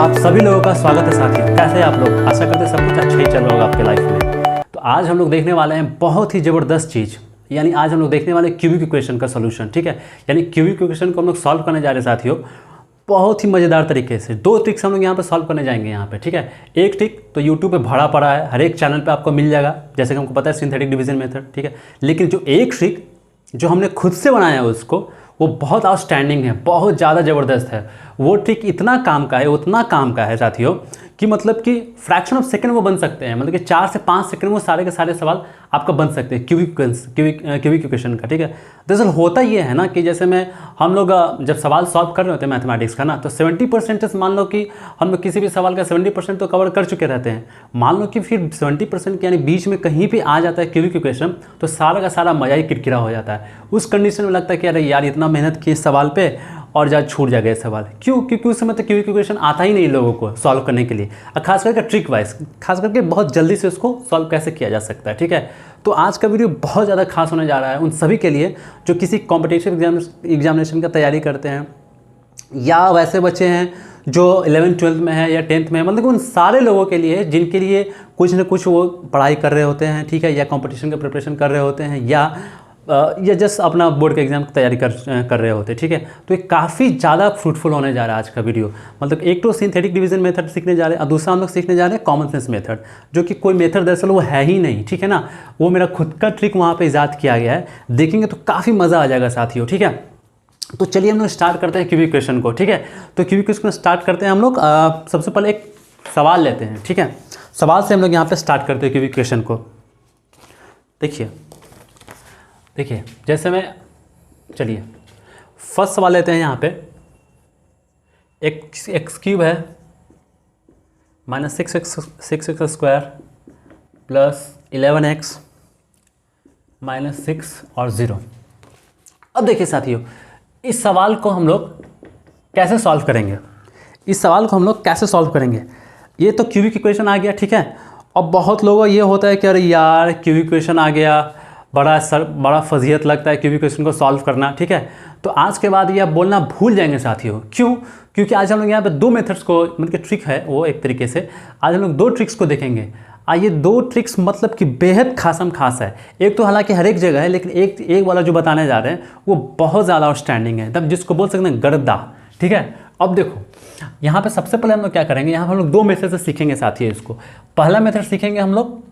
आप सभी लोगों का स्वागत है साथियों। कैसे हैं आप लोग? आशा करते हैं सब कुछ अच्छा ही चल रहा होगा आपके लाइफ में। तो आज हम लोग देखने वाले हैं बहुत ही ज़बरदस्त चीज़, यानी आज हम लोग देखने वाले हैं क्यूबिक इक्वेशन का सोल्यूशन। ठीक है, यानी क्यूबिक इक्वेशन को हम लोग सॉल्व करने जा रहे हैं साथियों, बहुत ही मज़ेदार तरीके से। दो ट्रिक्स हम लोग यहाँ पे सॉल्व करने जाएंगे यहाँ पे। ठीक है, एक ट्रिक तो यूट्यूब पे भरा पड़ा है, हर एक चैनल पे आपको मिल जाएगा, जैसे कि हमको पता है सिंथेटिक डिवीजन मेथड। ठीक है, लेकिन जो एक ट्रिक जो हमने खुद से बनाया है उसको, वो बहुत आउटस्टैंडिंग है, बहुत ज़्यादा ज़बरदस्त है। वो ट्रिक इतना काम का है, उतना काम का है साथियों कि मतलब कि फ्रैक्शन ऑफ सेकंड वो बन सकते हैं, मतलब कि 4 से 5 सेकंड में सारे के सारे सवाल आपका बन सकते हैं क्यूबिक इक्वेशन का। ठीक है, दरअसल होता ये है ना कि जैसे हम लोग जब सवाल सॉल्व कर रहे होते हैं मैथमेटिक्स का ना, तो 70% मान लो कि हम लोग किसी भी सवाल का 70% तो कवर कर चुके रहते हैं। मान लो कि फिर 70% यानी बीच में कहीं भी आ जाता है क्यूबिक इक्वेशन, तो सारा का सारा मज़ा ही किरकिरा हो जाता है। उस कंडीशन में लगता है कि अरे यार इतना मेहनत की इस सवाल पे और जा छूट जाएगा ये सवाल। क्यों? क्योंकि उस समय तो क्यूबिक इक्वेशन आता ही नहीं लोगों को सॉल्व करने के लिए, और खास करके ट्रिक वाइज, खास करके बहुत जल्दी से उसको सॉल्व कैसे किया जा सकता है। ठीक है, तो आज का वीडियो बहुत ज़्यादा खास होने जा रहा है उन सभी के लिए जो किसी कॉम्पिटिटिव एग्जामिनेशन का तैयारी करते हैं, या वैसे बच्चे हैं जो 11th-12th में है या 10th में है, मतलब उन सारे लोगों के लिए जिनके लिए कुछ न कुछ वो पढ़ाई कर रहे होते हैं। ठीक है, या कंपटीशन का प्रिपरेशन कर रहे होते हैं, या जस्ट अपना बोर्ड के एग्जाम की तैयारी कर रहे होते हैं। ठीक है, तो ये काफ़ी ज़्यादा फ्रूटफुल होने जा रहा है आज का वीडियो। मतलब एक तो सिंथेटिक डिवीजन मेथड सीखने जा रहे हैं, और दूसरा हम लोग सीखने जा रहे हैं कॉमन सेंस मेथड, जो कि कोई मेथड दरअसल वो है ही नहीं। ठीक है ना, वो मेरा खुद का ट्रिक वहाँ पे ईजाद किया गया है, देखेंगे तो काफ़ी मज़ा आ जाएगा साथियों। ठीक है, तो चलिए हम लोग स्टार्ट करते हैं क्यूबिक इक्वेशन को। ठीक है, तो क्यूबिक इक्वेशन को स्टार्ट करते हैं हम लोग। सबसे पहले एक सवाल लेते हैं। ठीक है, सवाल से हम लोग यहाँ पे स्टार्ट करते हैं क्यूबिक इक्वेशन को। देखिए जैसे चलिए फर्स्ट सवाल लेते हैं। यहाँ पे एक्स क्यूब है -6x² प्लस 11x -6 और 0। अब देखिए साथियों, इस सवाल को हम लोग कैसे सॉल्व करेंगे? ये तो क्यूबिक इक्वेशन आ गया। ठीक है, अब बहुत लोगों को ये होता है कि अरे यार क्यूबिक इक्वेशन आ गया, बड़ा फजीहत लगता है क्यूबिक इक्वेशन को सॉल्व करना। ठीक है, तो आज के बाद ये आप बोलना भूल जाएंगे साथियों। क्यों? क्योंकि आज हम लोग यहाँ पे दो मेथड्स को, मतलब कि ट्रिक है वो एक तरीके से, आज हम लोग दो ट्रिक्स को देखेंगे। ये दो ट्रिक्स मतलब कि बेहद खास है। एक तो हालांकि हर एक जगह है, लेकिन एक वाला जो बताने जा रहे हैं वो बहुत ज़्यादा आउटस्टैंडिंग है, तब जिसको बोल सकते हैं गर्दा। ठीक है, अब देखो यहाँ पे सबसे पहले हम लोग क्या करेंगे, यहाँ पर हम लोग दो मेथड से सीखेंगे साथियों इसको। पहला मेथड सीखेंगे हम लोग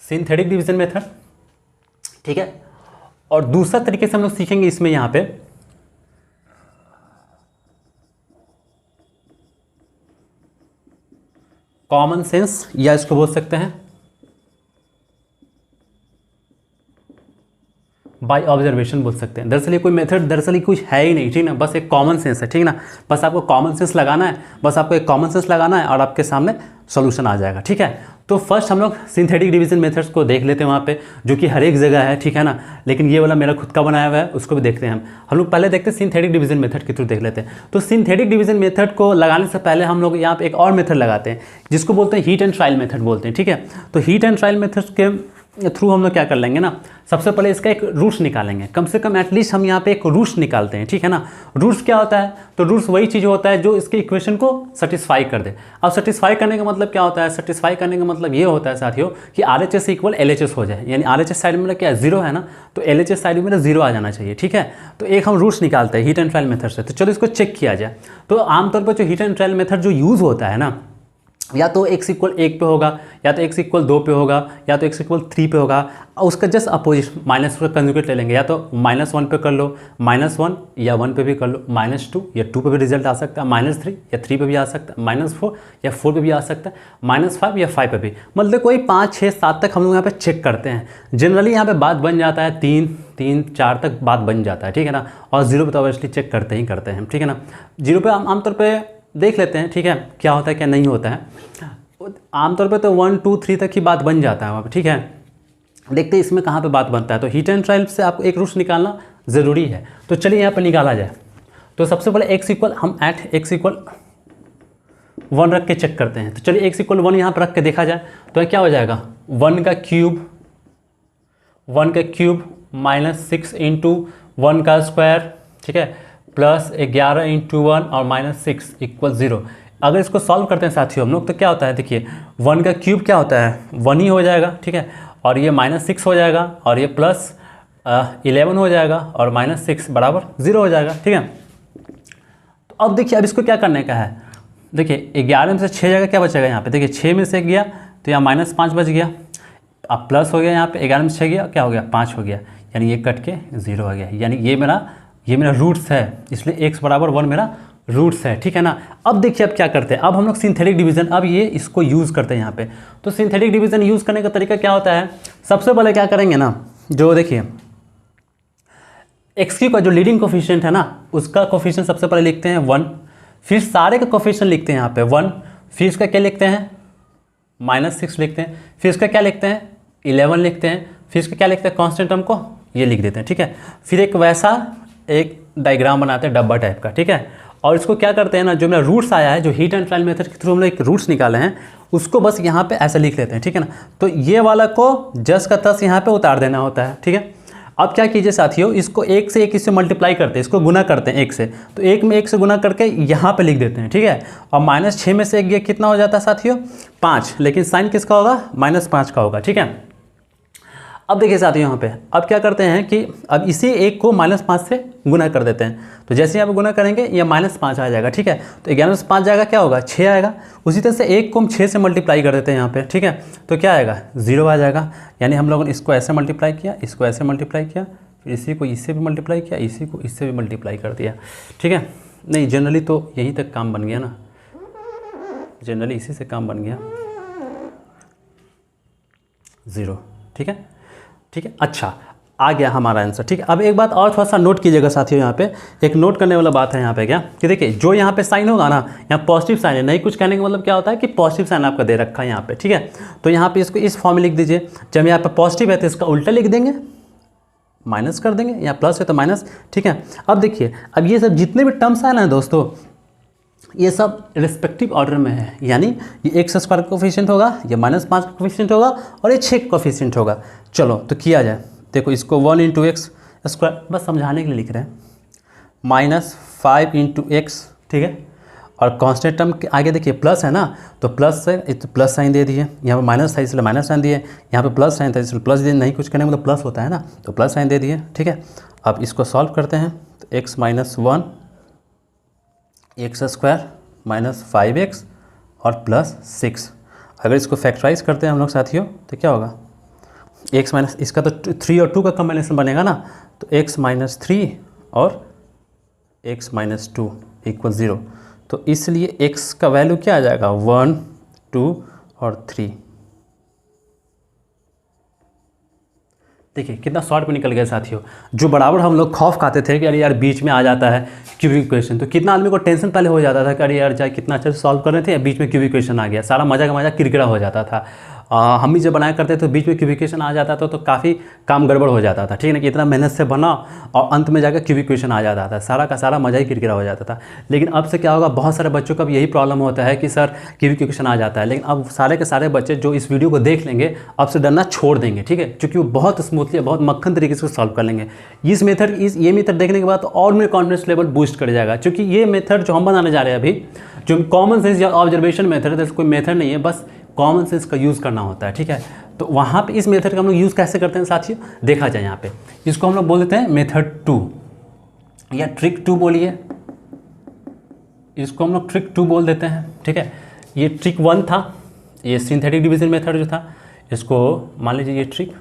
सिंथेटिक डिवीजन मेथड। ठीक है, और दूसरा तरीके से हम लोग सीखेंगे इसमें यहां पे कॉमन सेंस, या इसको बोल सकते हैं बाय ऑब्जर्वेशन बोल सकते हैं। दरअसल ये कोई मेथड दरअसल कुछ है ही नहीं। ठीक ना, बस एक कॉमन सेंस है। ठीक ना, बस आपको कॉमन सेंस लगाना है, और आपके सामने सॉल्यूशन आ जाएगा। ठीक है, तो फर्स्ट हम लोग सिंथेटिक डिवीजन मेथड्स को देख लेते हैं वहाँ पे, जो कि हर एक जगह है। ठीक है ना, लेकिन ये वाला मेरा खुद का बनाया हुआ है, उसको भी देखते हैं हम लोग पहले देखते हैं सिंथेटिक डिवीजन मेथड के थ्रू देख लेते हैं। तो सिंथेटिक डिवीजन मेथड को लगाने से पहले हम लोग यहाँ पे एक और मेथड लगाते हैं, जिसको बोलते हैं हीट एंड ट्रायल मेथड बोलते हैं। ठीक है, तो हीट एंड ट्रायल मेथड के थ्रू हम लोग क्या कर लेंगे ना, सबसे पहले इसका एक रूट्स निकालेंगे, कम से कम एटलीस्ट हम यहाँ पे एक रूट्स निकालते हैं। ठीक है ना, रूट्स क्या होता है? तो रूट्स वही चीज़ होता है जो इसके इक्वेशन को सेटिस्फाई कर दे। अब सेटिस्फाई करने का मतलब क्या होता है? सेटिस्फाई करने का मतलब ये होता है साथियों कि RHS इक्वल LHS हो जाए, यानी RHS साइड में मेरा क्या है? 0 है ना, तो LHS साइड में मेरा 0 आ जाना चाहिए। ठीक है, तो एक हम रूट्स निकालते हैं हीट एंड ट्रायल मेथड से। तो चलो इसको चेक किया जाए। तो आमतौर पर जो हीट एंड ट्रायल मेथड जो यूज़ होता है ना, या तो x = 1 पे होगा, या तो x = 2 पे होगा, या तो x = 3 पे होगा। उसका जस्ट अपोजिट माइनस का कंजुगेट ले लेंगे, या तो -1 पे कर लो, -1 या 1 पे भी कर लो, -2 या 2 पे भी रिजल्ट आ सकता है, -3 या 3 पे भी आ सकता है, -4 या 4 पे भी आ सकता है, -5 या 5 पे भी। मतलब कोई 5, 6, 7 तक हम लोग यहाँ पे चेक करते हैं। जनरली यहाँ पे बात बन जाता है 3, 4 तक बात बन जाता है। ठीक है ना, और 0 पे तो ऑब्वियसली चेक करते ही करते हैं। ठीक है ना, 0 पे आमतौर पर देख लेते हैं। ठीक है, क्या होता है क्या नहीं होता है। आमतौर पे तो 1, 2, 3 तक ही बात बन जाता है वहाँ पे। ठीक है, देखते हैं इसमें कहाँ पे बात बनता है। तो हीट एंड ट्रायल से आपको एक रूट्स निकालना ज़रूरी है। तो चलिए यहाँ पे निकाला जाए। तो सबसे पहले हम x = 1 रख के चेक करते हैं। तो चलिए x = 1 यहाँ पर रख के देखा जाए तो क्या हो जाएगा, 1 का क्यूब -6 इंटू 1 का स्क्वायर, ठीक है, प्लस 11 इंटू 1 और -6 इक्वल 0। अगर इसको सॉल्व करते हैं साथियों हम लोग तो क्या होता है, देखिए 1 का क्यूब क्या होता है 1 ही हो जाएगा, ठीक है, और ये -6 हो जाएगा और ये प्लस 11 हो जाएगा और -6 बराबर 0 हो जाएगा, ठीक है। तो अब देखिए अब इसको क्या करने का है, देखिए 11 में से 6 जाएगा, क्या बचेगा यहाँ पे, देखिए 6 में से 1 गया तो यहाँ -5 बच गया, अब प्लस हो गया यहाँ पे 11 में से 6 गया, क्या हो गया 5 हो गया, यानी ये कट के 0 हो गया, यानी ये मेरा रूट्स है, इसलिए x बराबर 1 मेरा रूट्स है, ठीक है ना। अब देखिए अब क्या करते हैं, अब हम लोग सिंथेटिक डिवीजन अब ये इसको यूज़ करते हैं यहाँ पे। तो सिंथेटिक डिवीजन यूज़ करने का तरीका क्या होता है, सबसे पहले क्या करेंगे ना, जो देखिए एक्स क्यू का जो लीडिंग कोफिशिएंट है ना उसका कोफिशिएंट सबसे पहले लिखते हैं 1, फिर सारे का कोफिशिएंट लिखते हैं यहाँ पे 1, फिर इसका क्या लिखते हैं -6 लिखते हैं, फिर इसका क्या लिखते हैं 11 लिखते हैं, फिर इसका क्या लिखते हैं कांस्टेंट टर्म को ये लिख देते हैं, ठीक है। फिर एक वैसा एक डायग्राम बनाते हैं डब्बा टाइप का, ठीक है, और इसको क्या करते हैं ना, जो मेरा रूट्स आया है, जो हीट एंड ट्रायल मेथड के थ्रू हम लोग एक रूट्स निकाले हैं उसको बस यहाँ पे ऐसे लिख लेते हैं, ठीक है ना। तो ये वाला को जस का तस यहाँ पे उतार देना होता है, ठीक है। अब क्या कीजिए साथियों, इसको 1 से 1 इससे मल्टीप्लाई करते हैं, इसको गुना करते हैं 1 से, तो 1 में 1 से गुना करके यहाँ पे लिख देते हैं, ठीक है। और -6 में से 1 गया कितना हो जाता है साथियों 5, लेकिन साइन किसका होगा -5 का होगा, ठीक है। अब देखिए साथियों यहाँ पे अब क्या करते हैं कि अब इसी 1 को -5 से गुना कर देते हैं, तो जैसे यहाँ पे गुना करेंगे ये -5 आ जाएगा, ठीक है। तो 11 में से 5 जाएगा क्या होगा 6 आएगा, उसी तरह से 1 को हम 6 से मल्टीप्लाई कर देते हैं यहाँ पे, ठीक है, तो क्या आएगा 0 आ जाएगा। यानी हम लोगों ने इसको ऐसे मल्टीप्लाई किया, इसको ऐसे मल्टीप्लाई किया, फिर इसी को इससे भी मल्टीप्लाई किया, इसी को इससे भी मल्टीप्लाई कर दिया, ठीक है। नहीं जनरली तो यहीं तक काम बन गया ना, जनरली इसी से काम बन गया 0, ठीक है, ठीक है। अच्छा आ गया हमारा आंसर, ठीक है। अब एक बात और थोड़ा सा नोट कीजिएगा साथियों, यहाँ पे एक नोट करने वाला बात है यहाँ पे क्या कि देखिए जो यहाँ पे साइन होगा ना, यहाँ पॉजिटिव साइन है, नहीं कुछ कहने का मतलब क्या होता है कि पॉजिटिव साइन आपका दे रखा है यहाँ पे, ठीक है। तो यहाँ पे इसको इस फॉर्म में लिख दीजिए, जब यहाँ पे पॉजिटिव है तो इसका उल्टा लिख देंगे, माइनस कर देंगे, यहाँ प्लस है तो माइनस, ठीक है। अब देखिए अब ये सब जितने भी टर्म्स आए ना दोस्तों ये सब रिस्पेक्टिव ऑर्डर में है, यानी ये x स्क्वायर का कोफिशिएंट होगा, ये -5 का कोफिशिएंट होगा और ये 6 का कोफिशिएंट होगा। चलो तो किया जाए, देखो इसको 1 इंटू एक्स स्क्वायर बस समझाने के लिए लिख रहे हैं, -5 इंटू एक्स, ठीक है, और कांस्टेंट टर्म के आगे देखिए प्लस है ना, तो प्लस है तो प्लस साइन दे दिए, यहाँ पे माइनस था इसलिए माइनस साइन दिए, यहाँ पे प्लस साइन था इसलिए प्लस दिए, नहीं कुछ करने मतलब प्लस होता है ना तो प्लस साइन दे दिए, ठीक है। अब इसको सॉल्व करते हैं तो x -1 एक्स स्क्वायर -5x और +6, अगर इसको फैक्टराइज करते हैं हम लोग साथियों तो क्या होगा x माइनस इसका तो 3 और 2 का कॉम्बिनेशन बनेगा ना, तो x -3 और x -2 = 0, तो इसलिए x का वैल्यू क्या आ जाएगा 1, 2 और 3। देखिए कितना शॉर्ट में निकल गया साथियों, जो बराबर हम लोग खौफ खाते थे कि अरे यार बीच में आ जाता है क्यूबिक इक्वेशन, तो कितना आदमी को टेंशन पहले हो जाता था कि अरे यार चाहे कितना अच्छे से सॉल्व कर रहे थे बीच में क्यूबिक इक्वेशन आ गया, सारा मज़ा का मज़ा किरकिरा हो जाता था। हम भी जब बनाया करते तो बीच में क्यूबिक इक्वेशन आ जाता था तो काफ़ी काम गड़बड़ हो जाता था, ठीक है ना, कि इतना मेहनत से बना और अंत में जाकर क्यूबिक इक्वेशन आ जाता था, सारा का सारा मज़ा ही किरकिरा हो जाता था। लेकिन अब से क्या होगा, बहुत सारे बच्चों का भी यही प्रॉब्लम होता है कि सर क्यूबिक इक्वेशन आ जाता है, लेकिन अब सारे के सारे बच्चे जो इस वीडियो को देख लेंगे अब से डरना छोड़ देंगे, ठीक है, क्योंकि वो बहुत स्मूथली बहुत मक्खन तरीके से सॉल्व कर लेंगे। ये मेथड देखने के बाद और मेरे कॉन्फिडेंस लेवल बूस्ट कर जाएगा, क्योंकि ये मेथड जो हम बनाने जा रहे हैं अभी, जो कॉमन सेंस या ऑब्जर्वेशन मेथड है, कोई मेथड नहीं है, बस कॉमन सेंस का यूज़ करना होता है, ठीक है। तो वहाँ पे इस मेथड का हम लोग यूज़ कैसे करते हैं साथियों, देखा जाए यहाँ पे, इसको हम लोग बोल देते हैं मेथड 2 या ट्रिक 2 बोलिए, इसको हम लोग ट्रिक 2 बोल देते हैं, ठीक है। ये ट्रिक 1 था, ये सिंथेटिक डिवीजन मेथड जो था, इसको मान लीजिए ये ट्रिक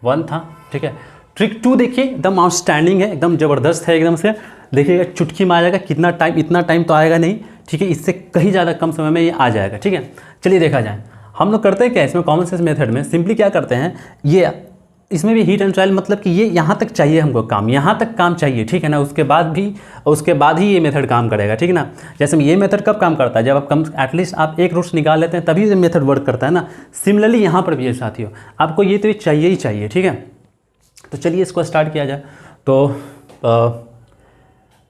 1 था, ठीक है। ट्रिक 2 देखिए एकदम आउटस्टैंडिंग है, एकदम ज़बरदस्त है, एकदम से देखिएगा चुटकी में आ जाएगा, कितना टाइम, इतना टाइम तो आएगा नहीं, ठीक है, इससे कहीं ज़्यादा कम समय में ये आ जाएगा, ठीक है। चलिए देखा जाए हम लोग करते हैं क्या इसमें, कॉमन सेंस मेथड में सिंपली क्या करते हैं, ये इसमें भी हीट एंड ट्रायल मतलब कि ये यहाँ तक चाहिए हमको काम, यहाँ तक काम चाहिए, ठीक है ना, उसके बाद ही ये मेथड काम करेगा, ठीक है ना। जैसे ये मेथड कब काम करता है, जब आप कम एटलीस्ट आप एक रूट्स निकाल लेते हैं तभी ये मेथड वर्क करता है ना। सिमिलरली यहाँ पर भी है साथियों, आपको ये तो चाहिए ही चाहिए, ठीक है। तो चलिए इसको स्टार्ट किया जाए। तो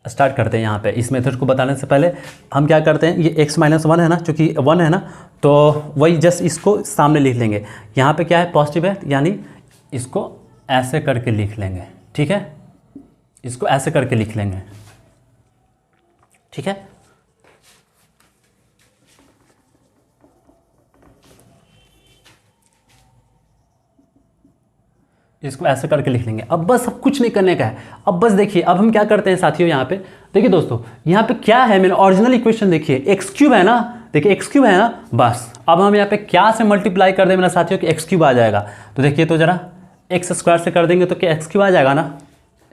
स्टार्ट करते हैं यहाँ पे। इस मेथड को बताने से पहले हम क्या करते हैं, ये x माइनस 1 है ना, चूँकि 1 है ना, तो वही जस्ट इसको सामने लिख लेंगे। यहाँ पे क्या है, पॉजिटिव है, यानी इसको ऐसे करके लिख लेंगे, ठीक है, इसको ऐसे करके लिख लेंगे, ठीक है। इसको ऐसे करके लिख लेंगे। अब बस अब कुछ नहीं करने का है। अब बस देखिए, अब हम क्या करते हैं साथियों, यहाँ पे देखिए दोस्तों, यहाँ पे क्या है, मेरा ओरिजिनल इक्वेशन देखिए, एक्स क्यूब है ना, देखिए एक्स क्यूब है ना, बस अब हम यहाँ पे क्या से मल्टीप्लाई कर दें मेरा साथियों कि एक्स क्यूब आ जाएगा। तो देखिए तो जरा एक्स स्क्वायर से कर देंगे तो क्या एक्स क्यूब आ जाएगा ना,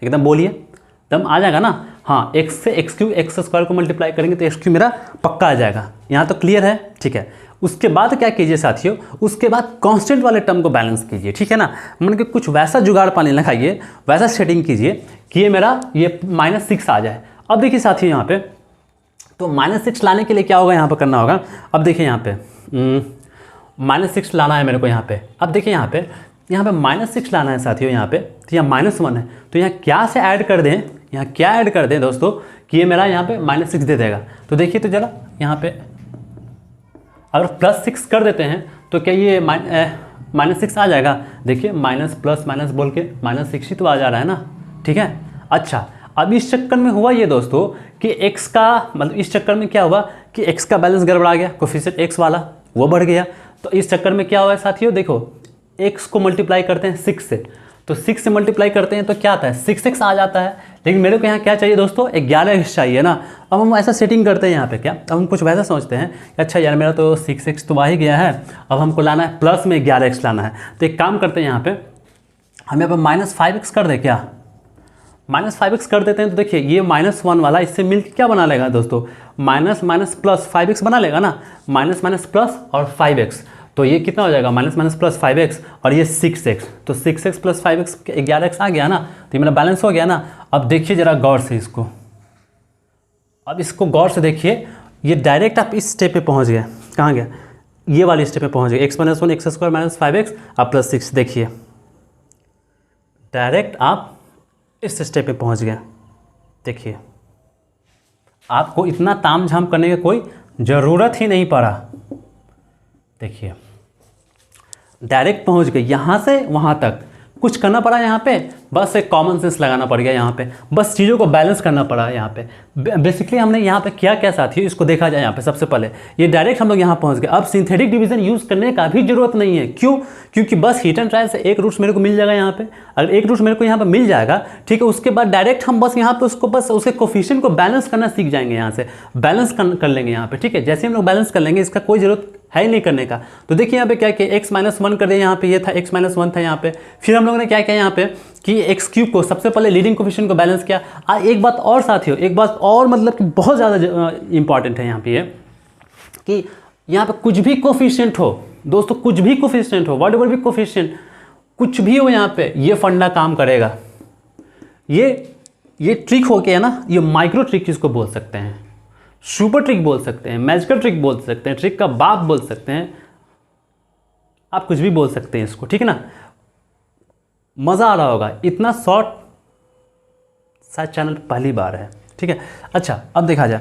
एकदम बोलिए, एकदम आ जाएगा ना। हाँ, एक्स से एक्स क्यूब, एक्स स्क्वायर को मल्टीप्लाई करेंगे तो एक्स क्यूब मेरा पक्का आ जाएगा। यहाँ तो क्लियर है, ठीक है। उसके बाद क्या कीजिए साथियों, उसके बाद कांस्टेंट वाले टर्म को बैलेंस कीजिए, ठीक है ना। मन के कुछ वैसा जुगाड़ पानी लगाइए, वैसा सेटिंग कीजिए कि ये मेरा ये -6 आ जाए। अब देखिए साथियों यहाँ पे, तो -6 लाने के लिए क्या होगा, यहाँ पर करना होगा। अब देखिए यहाँ पे -6 लाना है मेरे को यहाँ पे। अब देखिए यहाँ पे -6 लाना है साथियों यहाँ पे, तो यहाँ -1 है, तो यहाँ क्या से ऐड कर दें, यहाँ क्या ऐड कर दें दोस्तों कि ये मेरा यहाँ पे -6 दे देगा। तो देखिए तो जरा यहाँ पे अगर +6 कर देते हैं तो क्या ये -6 आ जाएगा। देखिए माइनस प्लस माइनस बोल के -6 ही तो आ जा रहा है ना, ठीक है। अच्छा, अब इस चक्कर में हुआ ये दोस्तों कि x का मतलब इस चक्कर में क्या हुआ कि x का बैलेंस गड़बड़ा गया, कोफिशिएंट x वाला वो बढ़ गया। तो इस चक्कर में क्या हुआ साथियों, देखो x को मल्टीप्लाई करते हैं 6 से, तो 6 से मल्टीप्लाई करते हैं तो क्या आता है, 6x आ जाता है। लेकिन मेरे को यहाँ क्या चाहिए दोस्तों, 11x चाहिए ना। अब हम ऐसा सेटिंग करते हैं यहाँ पे, क्या अब हम कुछ वैसा सोचते हैं कि अच्छा यार मेरा तो 6x तो आ ही गया है, अब हमको लाना है प्लस में 11x लाना है। तो एक काम करते हैं यहाँ पे, हम यहाँ पर -5x कर दें क्या, -5x कर देते हैं। तो देखिए ये -1 वाला इससे मिलकर क्या बना लेगा दोस्तों, माइनस प्लस 5x बना लेगा ना, माइनस प्लस और 5x, तो ये कितना हो जाएगा, माइनस प्लस 5x और ये 6x, तो 6x प्लस 5x 11x आ गया ना, तो ये मेरा बैलेंस हो गया ना। अब देखिए जरा गौर से इसको, अब इसको गौर से देखिए, ये डायरेक्ट आप इस स्टेप पे पहुंच गए, कहाँ गया, ये वाली स्टेप पे पहुंच गए, x-1 x square minus 5x अब +6, देखिए डायरेक्ट आप इस स्टेप पे पहुंच गए। देखिए आपको इतना ताम झाम करने की कोई ज़रूरत ही नहीं पड़ा, देखिए डायरेक्ट पहुंच गए यहाँ से वहाँ तक। कुछ करना पड़ा यहाँ पे, बस एक कॉमन सेंस लगाना पड़ गया यहाँ पे, बस चीज़ों को बैलेंस करना पड़ा यहाँ पे। बेसिकली हमने यहाँ पे क्या क्या साथियों, इसको देखा जाए यहाँ पे। सबसे पहले ये डायरेक्ट हम लोग यहाँ पहुँच गए। अब सिंथेटिक डिवीजन यूज़ करने का भी जरूरत नहीं है, क्यों, क्योंकि बस हीट एंड ट्रायल से एक रूट्स मेरे को मिल जाएगा यहाँ पे। अगर एक रूट्स मेरे को यहाँ पे मिल जाएगा, ठीक है, उसके बाद डायरेक्ट हम बस यहाँ पे उसको बस उसके कोफिशिएंट को बैलेंस करना सीख जाएंगे, यहाँ से बैलेंस कर लेंगे यहाँ पे, ठीक है। जैसे हम लोग बैलेंस कर लेंगे, इसका कोई जरूरत है ही नहीं करने का। तो देखिए यहाँ पे क्या किया, x-1 कर दिया, यहाँ पे ये था x-1 था यहाँ पे। फिर हम लोगों ने क्या किया यहाँ पे कि एक्स क्यूब को सबसे पहले लीडिंग कोफिशिएंट को बैलेंस किया। एक बात और साथियों, एक बात और मतलब कि बहुत ज़्यादा इंपॉर्टेंट है यहाँ पे, ये कि यहाँ पे कुछ भी कोफिशिएंट हो दोस्तों, कुछ भी कोफिशिएंट हो, व्हाटएवर भी कोफिशिएंट कुछ भी हो, यहाँ पे ये फंडा काम करेगा। ये ट्रिक हो गया ना, ये माइक्रो ट्रिक इसको बोल सकते हैं, सुपर ट्रिक बोल सकते हैं, मैजिकल ट्रिक बोल सकते हैं, ट्रिक का बाप बोल सकते हैं, आप कुछ भी बोल सकते हैं इसको, ठीक है ना। मज़ा आ रहा होगा, इतना शॉर्ट शायद चैनल पहली बार है, ठीक है। अच्छा अब देखा जाए,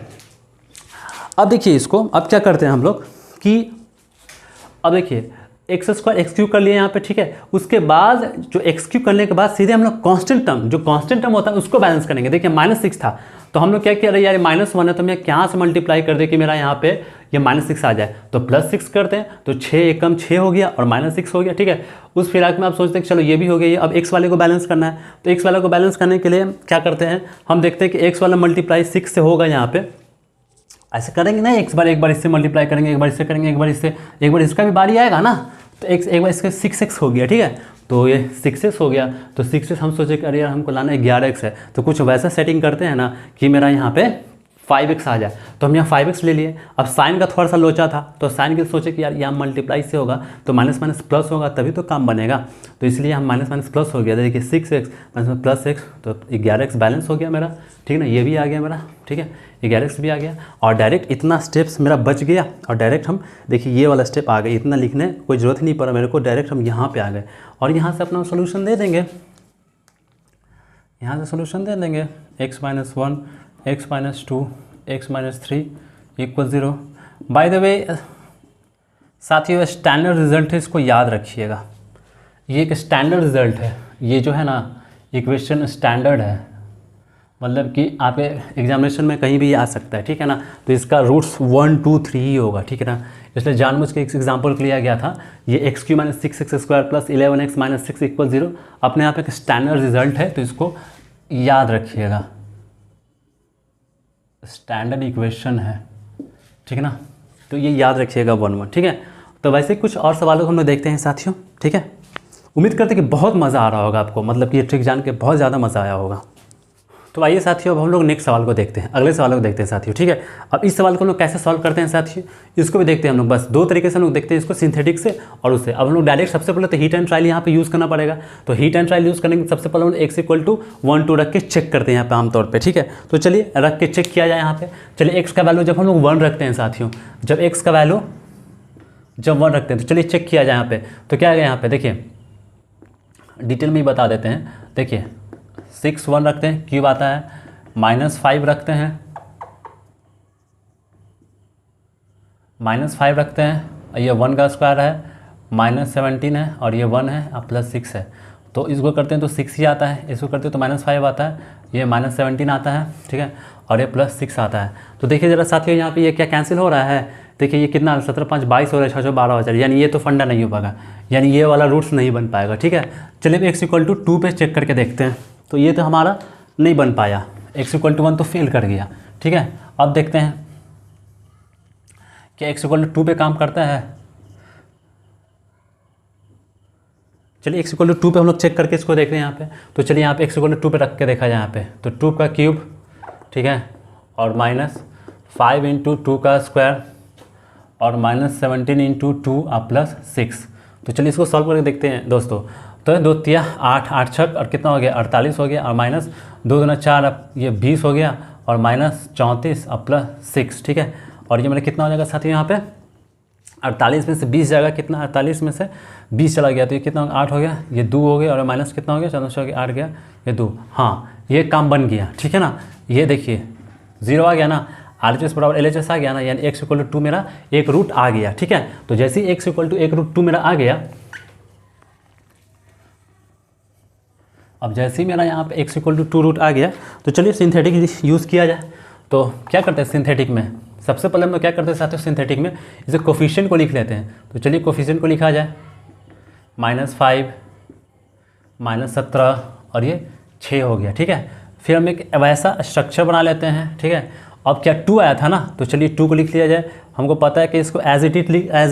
अब देखिए इसको, अब क्या करते हैं हम लोग कि अब देखिए x² एक्स क्यूब कर लिए यहाँ पे, ठीक है। उसके बाद जो एक्स क्यूब करने के बाद सीधे हम लोग कांस्टेंट टर्म, जो कांस्टेंट टर्म होता है उसको बैलेंस करेंगे। देखिए -6 था, तो हम लोग क्या किया, अरे यार -1 है, तो मैं यहाँ से मल्टीप्लाई कर दे कि मेरा यहाँ पे ये -6 आ जाए, तो +6 करते हैं, तो 6 एक कम 6 हो गया और -6 हो गया, ठीक है। उस फिराक में आप सोचते हैं कि चलो ये भी हो गया, अब x वाले को बैलेंस करना है। तो x वाले को बैलेंस करने के लिए क्या करते हैं, हम देखते हैं कि x वाला मल्टीप्लाई 6 से होगा यहाँ पे, ऐसे करेंगे ना, एक बार इससे मल्टीप्लाई करेंगे, एक बार इससे करेंगे, एक बार इससे, एक बार इसका भी बारी आएगा ना, तो एक बार इसका 6x हो गया, ठीक है। तो ये 6x हो गया, तो 6x हम सोचे कि अरे यार हमको लाना 11x है, तो कुछ वैसा सेटिंग करते हैं ना कि मेरा यहाँ पे 5x आ जाए। तो हम यहाँ 5x ले लिए। अब साइन का थोड़ा सा लोचा था, तो साइन के सोचे कि यार यहाँ मल्टीप्लाई से होगा तो माइनस माइनस प्लस होगा तभी तो काम बनेगा, तो इसलिए हम माइनस माइनस प्लस हो गया। देखिए 6x माइनस प्लस x, तो 11x बैलेंस हो गया मेरा, ठीक है ना। ये भी आ गया मेरा, ठीक है, 11x भी आ गया, और डायरेक्ट इतना स्टेप्स मेरा बच गया। और डायरेक्ट हम देखिए ये वाला स्टेप आ गए, इतना लिखने कोई ज़रूरत ही नहीं पड़ा मेरे को, डायरेक्ट हम यहाँ पे आ गए और यहाँ से अपना सोल्यूशन दे देंगे, यहाँ से सोल्यूशन दे देंगे। x-1 x minus 2 x minus 3 equal 0। By the way साथियों, स्टैंडर्ड रिजल्ट है, इसको याद रखिएगा। ये एक स्टैंडर्ड रिजल्ट है, ये जो है ना इक्वेशन स्टैंडर्ड है, मतलब कि आपके एग्जामिनेशन में कहीं भी आ सकता है, ठीक है ना। तो इसका रूट्स 1 2 3 ही होगा, ठीक है ना। इसलिए जानबूझ के एक एग्जाम्पल लिया गया था। ये x Q minus 6x² plus 11x minus 6 equal 0 अपने आप एक स्टैंडर्ड रिजल्ट है, तो इसको याद रखिएगा। स्टैंडर्ड इक्वेशन है, ठीक है ना, तो ये याद रखिएगा 1 1, ठीक है। तो वैसे कुछ और सवालों को हम लोग देखते हैं साथियों, ठीक है। उम्मीद करते हैं कि बहुत मज़ा आ रहा होगा आपको, मतलब कि ये ट्रिक जान के बहुत ज़्यादा मज़ा आया होगा। तो आइए साथियों, अब हम लोग नेक्स्ट सवाल को देखते हैं, अगले सवाल को देखते हैं साथियों, ठीक है। अब इस सवाल को हम लोग कैसे सॉल्व करते हैं साथियों, इसको भी देखते हैं हम लोग। बस दो तरीके से हम लोग देखते हैं इसको, सिंथेटिक से और उससे। अब हम लोग डायरेक्ट सबसे पहले तो हीट एंड ट्रायल यहाँ पे यूज़ करना पड़ेगा। तो हीट एंड ट्रायल यूज़ करने के सबसे पहले हम x = 1 2 रख के चेक करते हैं यहाँ पे आमतौर पर, ठीक है। तो चलिए रख के चेक किया जाए यहाँ पे। चलिए x का वैल्यू जब हम लोग 1 रखते हैं साथियों, जब x का वैल्यू जब 1 रखते हैं, तो चलिए चेक किया जाए यहाँ पे। तो क्या है यहाँ पे, देखिए डिटेल में ही बता देते हैं। देखिए 6 1 रखते हैं, क्यूब आता है, -5 रखते हैं, -5 रखते हैं, ये 1 का स्क्वायर है, -17 है और ये 1 है और +6 है। तो इसको करते हैं तो 6 ही आता है, इसको करते हैं तो -5 आता है, ये -17 आता है, ठीक है, और ये +6 आता है। तो देखिए ज़रा साथियों यहाँ पे ये क्या कैंसिल हो रहा है। देखिए ये कितना 17 5 22 हो रहा है, 6 6 12 हो जाएगा, यानी ये तो फंडा नहीं हो पाएगा, यानी ये वाला रूट्स नहीं बन पाएगा, ठीक है। चलिए x = 2 पे चेक करके देखते हैं। तो ये तो हमारा नहीं बन पाया, x = 1 तो फेल कर गया, ठीक है। अब देखते हैं कि x = 2 पे काम करता है। चलिए x = 2 पे हम लोग चेक करके इसको देख रहे हैं यहाँ पे। तो चलिए यहाँ पे x = 2 पे रख के देखा जाए यहाँ पे। तो 2 का क्यूब, ठीक है, और -5 × 2 का स्क्वायर और -17 × 2 और +6। तो चलिए इसको सॉल्व करके देखते हैं दोस्तों। तो 2 3 8 8 6 और कितना हो गया 48 हो गया, और -2 2 4 ये 20 हो गया, और -34 और +6, ठीक है। और ये मेरा कितना हो जाएगा साथियों यहाँ पे 48 में से 20 जाएगा, कितना 48 में से 20 चला गया, तो ये कितना 8 हो गया, ये 2 हो गया, और माइनस कितना हो गया 14 हो गया, 8 गया, ये 2। हाँ ये काम बन गया, ठीक है ना। ये देखिए 0 आ गया ना, RHS बराबर LHS आ गया ना, यानी x = 2 मेरा एक रूट आ गया, ठीक है। तो जैसे ही x = 1√2 मेरा आ गया, अब जैसे ही मेरा यहाँ पे x = 2 रूट आ गया, तो चलिए सिंथेटिक यूज़ किया जाए। तो क्या करते हैं सिंथेटिक में, सबसे पहले हम लोग क्या करते हैं साथियों सिंथेटिक में, इसे कोफिशिएंट को लिख लेते हैं। तो चलिए कोफिशिएंट को लिखा जाए, -5 -17 और ये 6 हो गया, ठीक है। फिर हम एक वैसा स्ट्रक्चर बना लेते हैं, ठीक है। अब क्या 2 आया था ना, तो चलिए 2 को लिख लिया जाए। हमको पता है कि इसको एज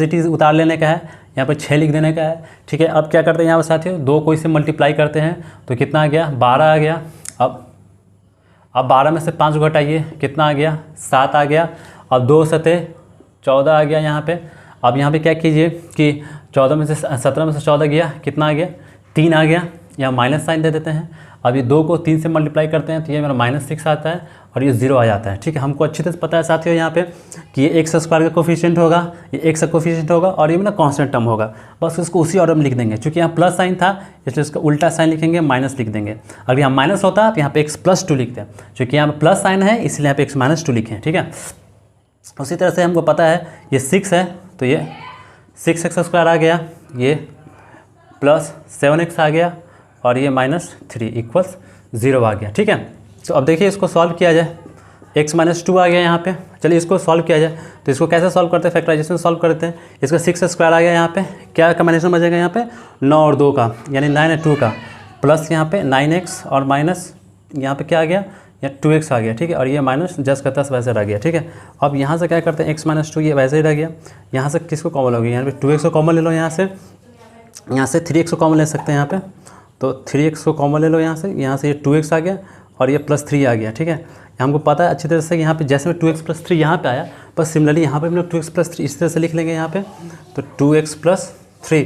इट इज़ उतार लेने का है, यहाँ पर 6 लिख देने का है, ठीक है। अब क्या करते हैं यहाँ पर साथियों 2 को इससे मल्टीप्लाई करते हैं, तो कितना आ गया 12 आ गया। अब 12 में से 5 घटाइए, कितना आ गया 7 आ गया। अब 2 7 14 आ गया यहाँ पे। अब यहाँ पे क्या कीजिए कि 17 में से 14 गया, कितना आ गया 3 आ गया, यहाँ माइनस साइन दे देते हैं। अब ये 2 को 3 से मल्टीप्लाई करते हैं, तो ये मेरा -6 आता है और ये 0 आ जाता है, ठीक है। हमको अच्छी तरह से पता है साथियों यहाँ पे कि ये x² का कोफिशिएंट होगा, ये x का कोफिशिएंट होगा, और ये मेरा कांस्टेंट टर्म होगा। बस इसको उसी ऑर्डर में लिख देंगे, क्योंकि यहाँ प्लस साइन था इसलिए इसका उल्टा साइन लिखेंगे, माइनस लिख देंगे। अगर यहाँ माइनस होता तो यहाँ पे x + 2 लिखते हैं, क्योंकि यहाँ पे प्लस साइन है इसलिए यहाँ पे x - 2 लिखे हैं, ठीक है। उसी तरह से हमको पता है ये 6 है, तो ये 6x² आ गया, ये +7x आ गया, और ये -3 इक्वल्स 0 आ गया, ठीक है। तो अब देखिए इसको सॉल्व किया जाए, x - 2 आ गया यहाँ पे। चलिए इसको सॉल्व किया जाए, तो इसको कैसे सॉल्व करते हैं, फैक्टराइजेशन सॉल्व करते हैं। इसका 6² आ गया यहाँ पे, क्या कम्बिनेशन बचेगा यहाँ पे 9 और 2 का, यानी 9 और 2 का, प्लस यहाँ पे 9x और माइनस यहाँ पे क्या आ गया, या 2x आ गया, ठीक है। और ये माइनस 10 का 10 वैसे रह गया, ठीक है। अब यहाँ से क्या करते हैं x - 2 ये वैसे ही रह गया, यहाँ से किसको कॉमन हो गया, यहाँ पे 2x को कॉमन ले लो, यहाँ से 3x को कॉमन ले सकते हैं यहाँ पे। तो 3x को कॉमन ले लो यहाँ से ये 2x आ गया और ये +3 आ गया, ठीक है। हमको पता है अच्छी तरह से यहाँ पे जैसे में 2x + 3 यहाँ पे आया, बस सिमिलरली यहाँ पे हम लोग 2x + 3 इस तरह से लिख लेंगे यहाँ पे। तो 2x + 3,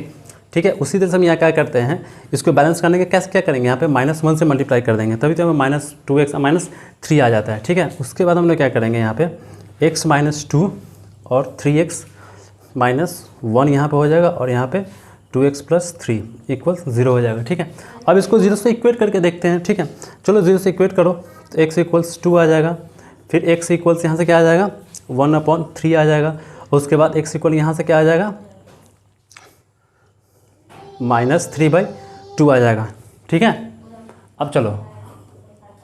ठीक है। उसी तरह से हम यहाँ क्या करते हैं, इसको बैलेंस करने के कैसे क्या करेंगे, यहाँ पे -1 से मल्टीप्लाई कर देंगे, तभी तो हमें -2x -3 आ जाता है, ठीक है। उसके बाद हम लोग क्या करेंगे यहाँ पे x - 2 और 3x - 1 यहाँ पे हो जाएगा, और यहाँ पे 2x + 3 = 0 हो जाएगा, ठीक है। अब इसको 0 से इक्वेट करके देखते हैं, ठीक है। चलो 0 से इक्वेट करो, तो x = 2 आ जाएगा, फिर एक्स इक्वल्स यहाँ से क्या आ जाएगा 1/3 आ जाएगा। उसके बाद एक्स इक्वल यहाँ से क्या आ जाएगा -3/2 आ जाएगा। ठीक है, अब चलो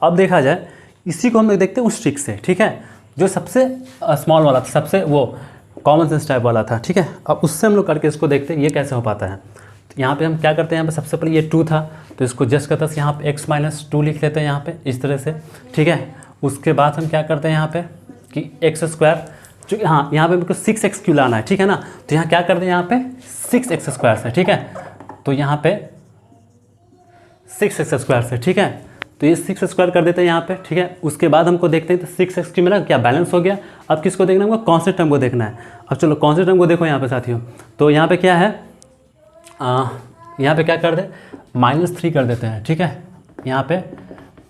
अब देखा जाए, इसी को हम लोग देखते हैं उस ट्रिक से। ठीक है, जो सबसे स्मॉल वाला था, सबसे वो कॉमन सेंस टाइप वाला था। ठीक है, अब उससे हम लोग करके इसको देखते हैं ये कैसे हो पाता है। तो यहाँ पे हम क्या करते हैं, यहाँ पे सबसे पहले ये 2 था तो इसको जस्ट करता है यहाँ पे x-2 लिख लेते हैं यहाँ पे इस तरह से। ठीक है, उसके बाद हम क्या करते हैं यहाँ पे कि x², जो हाँ यहाँ पे हमको 6x क्यों लाना है। ठीक है ना, तो यहाँ क्या करते हैं यहाँ पे 6x² से। ठीक है, तो यहाँ पे 6x² से। ठीक है, तो ये 6² कर देते हैं यहाँ पे। ठीक है, उसके बाद हमको देखते हैं तो 6x की मेरा क्या बैलेंस हो गया। अब किसको देखना है, हमको कांस्टेंट टर्म को देखना है। अब चलो कांस्टेंट टर्म को देखो यहाँ पे साथियों, तो यहाँ पे क्या है, यहाँ पे क्या कर दे -3 कर देते हैं। ठीक है, यहाँ पे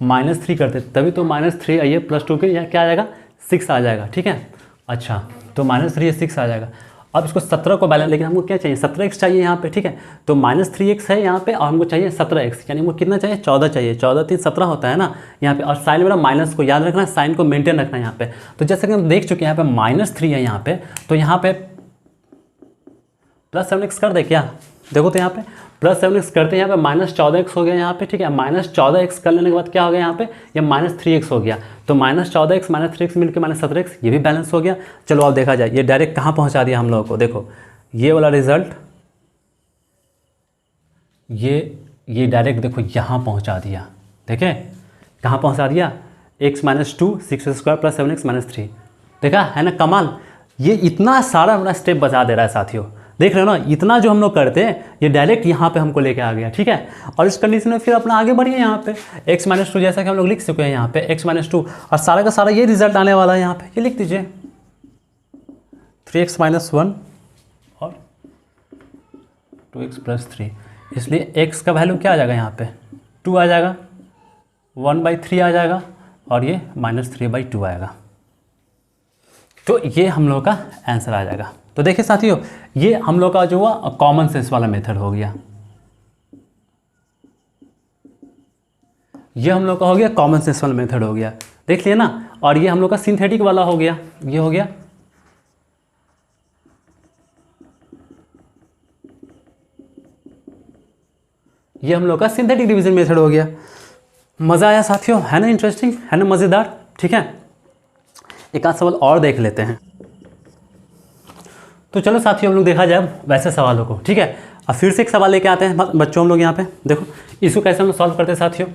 -3 करते तभी तो -3 आइए +2 के यहाँ क्या आ जाएगा 6 आ जाएगा। ठीक है, अच्छा तो -3 6 आ जाएगा। अब इसको 17 को बैलेंस, लेकिन हमको क्या चाहिए 17x चाहिए यहाँ पे। ठीक है, तो -3x है यहाँ पे और हमको चाहिए 17x, यानी हमको कितना चाहिए 14 चाहिए। 14 3 17 होता है ना यहाँ पे। और साइन मेरा माइनस को याद रखना है, साइन को मेंटेन रखना है यहाँ पे। तो जैसे कि हम देख चुके हैं यहाँ पे -3 है यहाँ पे, तो यहाँ पे +7x कर दे क्या, देखो तो यहाँ पे +7x करते हैं, यहाँ पे -14x हो गया यहाँ पे। ठीक है, -14x कर लेने के बाद क्या हो गया यहाँ पे, ये -3x हो गया। तो -14x -3x मिलकर -17x, ये भी बैलेंस हो गया। चलो अब देखा जाए ये डायरेक्ट कहाँ पहुँचा दिया हम लोगों को। देखो ये वाला रिजल्ट, ये डायरेक्ट देखो यहाँ पहुँचा दिया। देखें कहाँ पहुँचा दिया, x-2 6x² + 7x -3। देखा है ना कमाल, ये इतना सारा हमारा स्टेप बचा दे रहा है साथियों। देख रहे हो ना, इतना जो हम लोग करते हैं ये डायरेक्ट यहाँ पे हमको लेके आ गया। ठीक है, और इस कंडीशन में फिर अपना आगे बढ़िए यहाँ पे x-2 जैसा कि हम लोग लिख चुके हैं यहाँ पे x-2, और सारा का सारा ये रिजल्ट आने वाला है यहाँ पे, ये लिख दीजिए 3x-1 और 2x + 3। इसलिए x का वैल्यू क्या आ जाएगा यहाँ पे 2 आ जाएगा, 1/3 आ जाएगा और ये -3/2 आएगा। तो ये हम लोग का आंसर आ जाएगा। तो देखिए साथियों, ये हम लोग का जो हुआ कॉमन सेंस वाला मेथड हो गया, ये हम लोग का हो गया कॉमन सेंस वाला मेथड हो गया, देख लिया ना। और ये हम लोग का सिंथेटिक वाला हो गया, ये हो गया ये हम लोग का सिंथेटिक डिवीजन मेथड हो गया। मज़ा आया साथियों, है ना, इंटरेस्टिंग है ना, मज़ेदार। ठीक है, एक आध सवाल और देख लेते हैं। तो चलो साथियों हम लोग देखा जाए वैसे सवालों को। ठीक है, अब फिर से एक सवाल लेके आते हैं बच्चों हम लोग यहाँ पे। देखो इसको कैसे हम लोग सॉल्व करते हैं साथियों,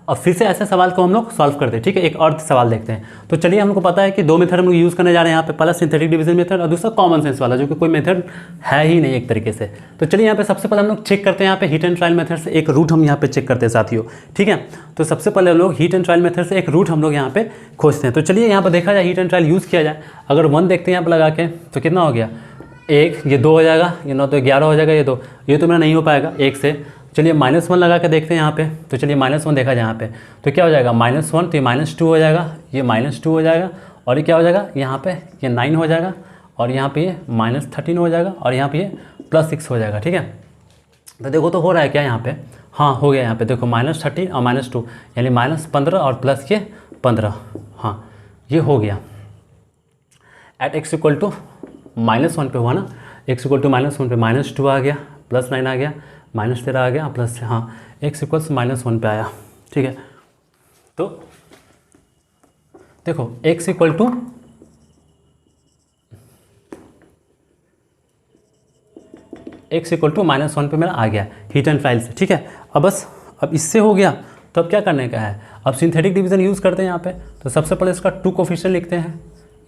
अब फिर से ऐसे सवाल को हम लोग सॉल्व करते हैं। ठीक है, एक और सवाल देखते हैं। तो चलिए हमको पता है कि 2 मेथड हम लोग यूज़ करने जा रहे हैं यहाँ पे, पहला सिंथेटिक डिवीजन मेथड और दूसरा कॉमन सेंस वाला, जो कि कोई मेथड है ही नहीं एक तरीके से। तो चलिए यहाँ पे सबसे पहले हम लोग चेक करते हैं यहाँ पे हिट एंड ट्रायल मेथड से एक रूट हम यहाँ पे चेक करते हैं साथियों। ठीक है, तो सबसे पहले हम लोग हिट एंड ट्रायल मेथड से एक रूट हम लोग यहाँ पे खोजते हैं। तो चलिए यहाँ पर देखा जाए हिट एंड ट्रायल यूज़ किया जाए, अगर 1 देखते हैं यहाँ पर लगा के तो कितना हो गया 1, ये 2 हो जाएगा, ये 9 तो 11 हो जाएगा, ये 2, ये तो मेरा नहीं हो पाएगा 1 से। चलिए -1 लगा के देखते हैं यहाँ पे। तो चलिए -1 देखा जाए यहाँ पे, तो क्या हो जाएगा -1, तो ये -2 हो जाएगा, ये -2 हो जाएगा, और ये क्या हो जाएगा यहाँ पे ये 9 हो जाएगा, और यहाँ पे ये -13 हो जाएगा, और यहाँ पे ये +6 हो जाएगा। ठीक है, तो देखो तो हो रहा है क्या यहाँ पे, हाँ हो गया यहाँ पे, देखो -13 और -2 यानी -15 और प्लस ये 15, हाँ ये हो गया। एट x = -1 पे हुआ ना, x = -1 पे -2 आ गया, +9 आ गया, -13 आ गया, प्लस हाँ x = -1 पे आया। ठीक है, तो देखो x = -1 पे मेरा आ गया हिट एंड ट्रायल से। ठीक है, अब बस अब इससे हो गया, तो अब क्या करने का है, अब सिंथेटिक डिवीजन यूज़ करते हैं यहाँ पे। तो सबसे पहले इसका 2 कोफिशिएंट लिखते हैं,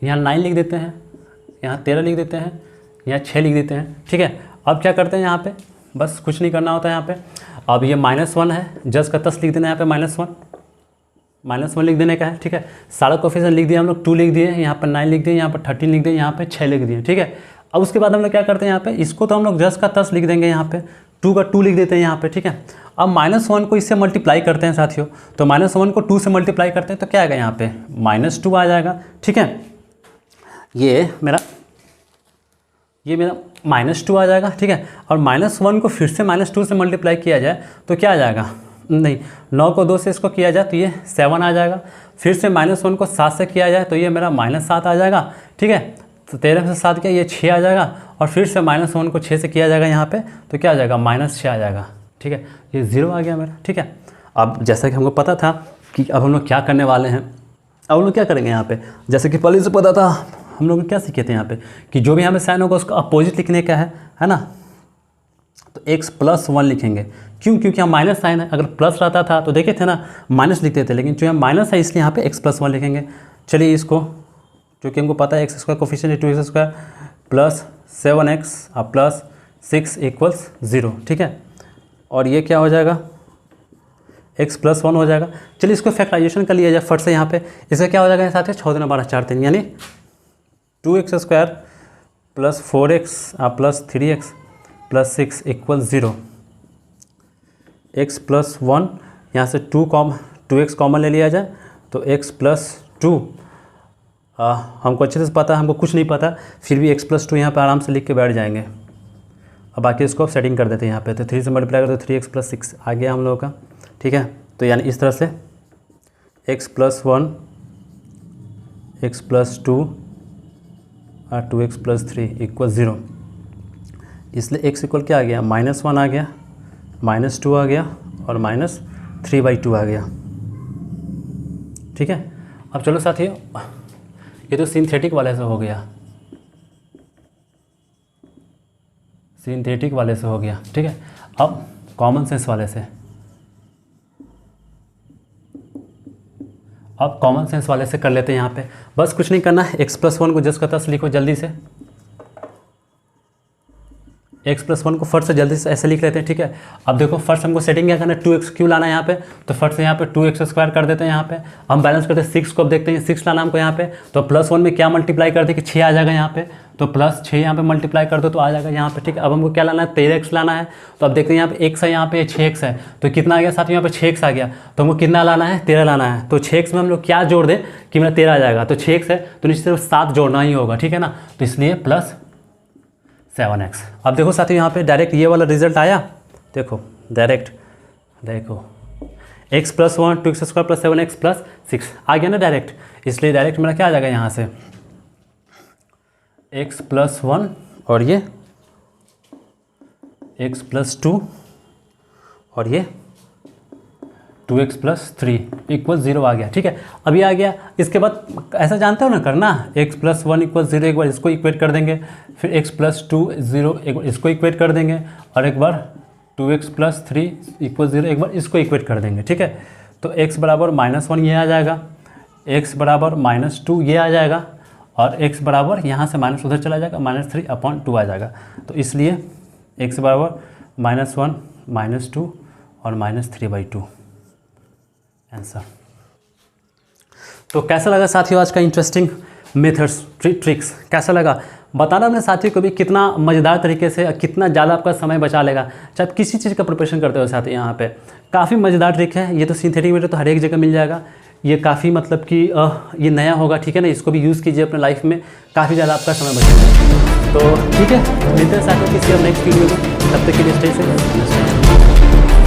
यहाँ 9 लिख देते हैं, यहाँ 13 लिख देते हैं, यहाँ 6 लिख देते हैं। ठीक है, अब क्या करते हैं यहाँ पे, बस कुछ नहीं करना होता है यहाँ पे। अब ये -1 है, जस्ट का तस लिख देना है यहाँ पे, -1 लिख देने का है। ठीक है, सारा कोफिशिएंट लिख दिया हम लोग, 2 लिख दिए, यहाँ पर 9 लिख दिए, यहाँ पर 13 लिख दिए, यहाँ पे 6 लिख दिए। ठीक है, अब उसके बाद हम लोग क्या करते हैं यहाँ पे, इसको तो हम लोग जस्ट का तस लिख देंगे, यहाँ पे 2 का 2 लिख देते हैं यहाँ पे। ठीक है, अब -1 को इससे मल्टीप्लाई करते हैं साथियों, तो -1 को 2 से मल्टीप्लाई करते हैं तो क्या आएगा यहाँ पे -2 आ जाएगा। ठीक है, ये मेरा -2 आ जाएगा। ठीक है, और -1 को फिर से -2 से मल्टीप्लाई किया जाए तो क्या आ जाएगा, नहीं 9 को 2 से इसको किया जाए तो ये 7 आ जाएगा। फिर से -1 को 7 से किया जाए तो ये मेरा -7 आ जाएगा, ठीक है। तो 13 से 7 किया, ये 6 आ जाएगा, और फिर से -1 को 6 से किया जाएगा यहाँ पे, तो क्या आ जाएगा, -6 आ जाएगा, ठीक है। ये 0 आ गया मेरा, ठीक है। अब जैसा कि हमको पता था कि अब हम लोग क्या करने वाले हैं, अब हम लोग क्या करेंगे यहाँ पे, जैसे कि पहले से पता था, हम लोग क्या सीखे थे यहाँ पे कि जो भी यहाँ पे साइन होगा उसका अपोजिट लिखने का है ना। तो x+1 लिखेंगे, क्यों, क्योंकि यहाँ माइनस साइन है। अगर प्लस रहता था तो देखे थे ना माइनस लिखते थे, लेकिन जो यहाँ माइनस है इसलिए यहाँ पे x+1 लिखेंगे। चलिए इसको, क्योंकि हमको पता है x² coefficient 2x² plus 7x plus 6 = 0, ठीक है। और ये क्या हो जाएगा, x+1 हो जाएगा। चलिए इसको फैक्टराइजेशन कर लिया जाए फट से यहाँ पे। इसका क्या हो जाएगा साथ ही 6 × 12 = 4 यानी 2x² plus 4x plus 3x plus 6 = 0। x+1 यहाँ से 2x कॉमन ले लिया जाए तो x+2 हमको अच्छे से पता है, हमको कुछ नहीं पता, फिर भी x+2 यहाँ पे आराम से लिख के बैठ जाएंगे। अब बाकी इसको सेटिंग कर देते हैं यहाँ पे, तो 3 से मल्टीप्लाई कर तो 3x + 6 आ गया हम लोगों का, ठीक है। तो यानी इस तरह से x+1 x+2 और 2x + 3 = 0। इसलिए x इक्वल क्या आ गया, -1 आ गया, -2 आ गया और -3/2 आ गया, ठीक है। अब चलो साथियों, ये तो सिंथेटिक वाले से हो गया, सिंथेटिक वाले से हो गया, ठीक है। अब कॉमन सेंस वाले से, अब कॉमन सेंस वाले से कर लेते हैं यहाँ पे। बस कुछ नहीं करना है, x+1 को जस का तस लिखो जल्दी से, x+1 को फर्स्ट से जल्दी से ऐसे लिख लेते हैं, ठीक है। अब देखो फर्स्ट हमको सेटिंग क्या करना है, 2x क्यों लाना है यहाँ पे, तो फर्स्ट से यहाँ पे 2x² कर देते हैं यहाँ पे। हम बैलेंस करते हैं 6 को, अब देखते हैं 6 लाना हमको यहाँ पे, तो +1 में क्या मल्टीप्लाई कर दे कि 6 आ जाएगा यहाँ पे, तो +6 यहाँ पे मल्टीप्लाई कर दो तो आ जाएगा यहाँ पे, ठीक है। अब हमको क्या लाना है, 13x लाना है, तो अब देखते हैं यहाँ पे x है, यहाँ पे 6x है, तो कितना आ गया साथ में, यहाँ पे 6x आ गया, तो हमको कितना लाना है, 13 लाना है। तो 6x में हम लोग क्या जोड़ दें कि मेरा 13 आ जाएगा, तो 6x है तो निश्चित 7 जोड़ना ही होगा, ठीक है ना। तो इसलिए +7x। अब देखो साथियों यहाँ पे डायरेक्ट ये वाला रिजल्ट आया, देखो डायरेक्ट, देखो x+1 2x² + 7x + 6 आ गया ना डायरेक्ट, इसलिए डायरेक्ट मेरा क्या आ जाएगा यहाँ से x+1 और ये x+2 और ये 2x + 3 = 0 आ गया, ठीक है। अभी आ गया, इसके बाद ऐसा जानते हो ना करना, x+1 = 0 एक बार इसको इक्वेट कर देंगे, फिर x+2 0 एक बार इसको इक्वेट कर देंगे, और एक बार 2x + 3 = 0 एक बार इसको इक्वेट कर देंगे, ठीक है। तो x बराबर -1 ये आ जाएगा, x बराबर -2 ये आ जाएगा, और x बराबर यहाँ से माइनस उधर चला जाएगा, -3/2 आ जाएगा। तो इसलिए x बराबर -1 -2 और -3/2 आंसर। तो कैसा लगा साथियों आज का इंटरेस्टिंग मेथड्स ट्रिक्स, कैसा लगा बताना अपने साथियों को भी, कितना मज़ेदार तरीके से, कितना ज़्यादा आपका समय बचा लेगा, चाहे आप किसी चीज़ का प्रिपरेशन करते हो साथी। यहाँ पे काफ़ी मज़ेदार ट्रिक है ये, तो सिंथेटिक मेथड तो हर एक जगह मिल जाएगा, ये काफ़ी मतलब कि ये नया होगा, ठीक है ना। इसको भी यूज़ कीजिए अपने लाइफ में, काफ़ी ज़्यादा आपका समय बचेगा। तो ठीक है, मिलते हैं साथियों किसी और नेक्स्ट वीडियो में, तब तक के लिए स्टे सेफ।